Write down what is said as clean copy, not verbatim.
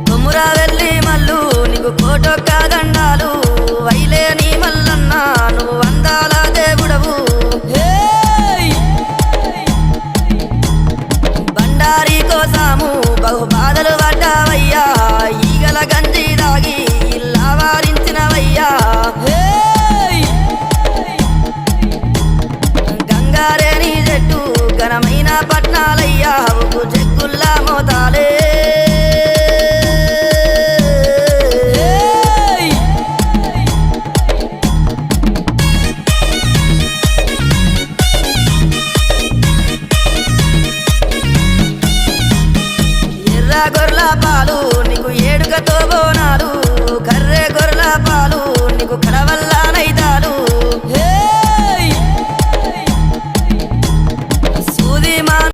కొమురా వెళ్ళి మల్లు నీకు కోటొక్క దండాలు వైలేని మల్లన్న నువ్వు వందాల దేవుడవు బండారి కోసాము బహు బాధలు పడ్డావయ్యా ఈగల గంజి దాగి ఇల్లా వారించినవయ్యా గంగారేని చెట్టు ఘనమైన పట్నాలయ్యా ఉప్పు చెక్కుల్లా మోతాలే ఎర్ర గొర్రెల పాలు నీకు ఏడుకతో బోనాలు కర్రె గొర్రెల పాలు